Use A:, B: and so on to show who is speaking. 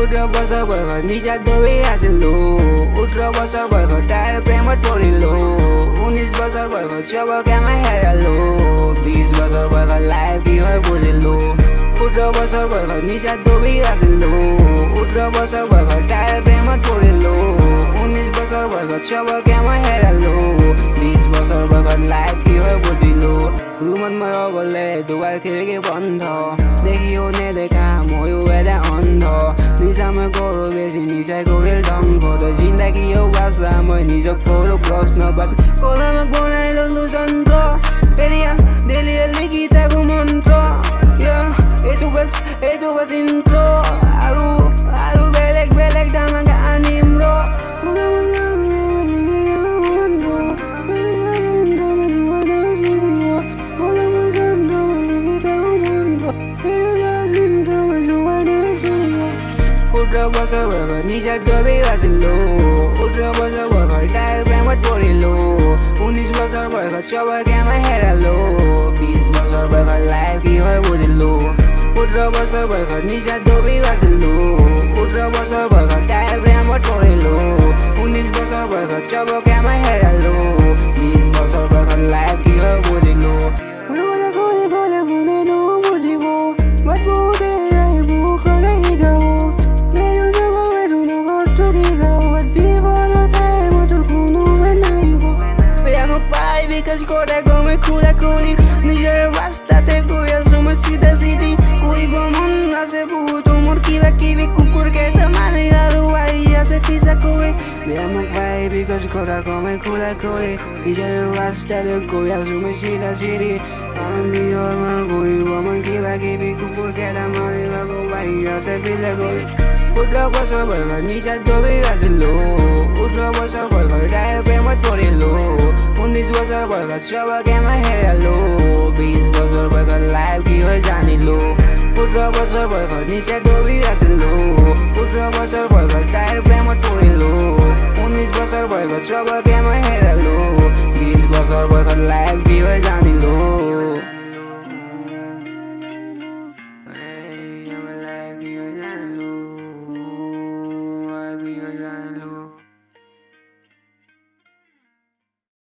A: 18 বছৰ বয়সত নিচাত ডুবি আছিলো 18 বছৰ বয়সত তাইৰ প্ৰেমত পৰিলো 19 বছৰ বয়সত চবকে মই হেৰালো 20 বছৰ বয়সত লাইফ কি হয় বুজিলো 18 বছৰ বয়সত নিচাত ডুবি আছিলো 18 বছৰ বয়সত তাইৰ প্ৰেমত পৰিলো 19 বছৰ বয়সত চবকে মই হেৰালো 20 বছৰ বয়সত লাইফ কি হয় বুজিলো ৰুমত মই অকলে দুৱাৰ খিৰিকী বন্ধ দেখিও নেদেখা ময়ো এটা অন্ধ নিচা মই কৰোঁ বেছি নিচাই কৰিল ধ্বংস তই জিন্দাগীও বাচা মই নিজক কৰোঁ প্ৰশ্ন বাট কলমক বনাই ললো যন্ত্ৰ এতিয়া ডেইলিয়ে লিখি থাকোঁ মন্ত্ৰ এইটো বাছ ইন্ট্ৰ আৰু বেলেগ বেলেগ ধামাকা আনিম ৰ বছৰ বয়সত নিচাত ডুবি আছিলো 18 বছৰ বয়সত তাইৰ প্ৰেমত পৰিলো 19 বছৰ বয়সত চবকে মই হেৰালো 20 বছৰ বয়সত লাইফ কি হয় বুজিলো 18 বছৰ বয়সত নিচাত ডুবি আছিলো 18 বছৰ বয়সত তাইৰ প্ৰেমত পৰিলো 19 বছৰ বয়সত চবকে মই হেৰালো 20 বছৰ বয়সত লাইফ কি হয় বুজিলো Kota gome kula kuli Nijar rastate goi asu ma sida sidi Koi bomon ase puto mur kiba kibi kukur ke tamane daru ai ase pisa koi Me amo pai because kota gome kula kuli Nijar rastate goi asu ma sida sidi Ami ormar goi bomon kiba kibi kukur ke tamane daru ai ase pisa koi 18 বছৰ বয়সত নিচাত ডুবি আছিলো 18 বছৰ বয়সত তাইৰ প্ৰেমত পৰিলো 19 বছৰ বয়সত চবকে মই হেৰালো 20 বছৰ বয়সত লাইফ কি হয় জানিলো 18 বছৰ বয়সত নিচাত ডুবি আছিলো 18 বছৰ বয়সত তাইৰ প্ৰেমত পৰিলো 19 বছৰ বয়সত চবকে মই হেৰালো 20 বছৰ বয়সত লাইফ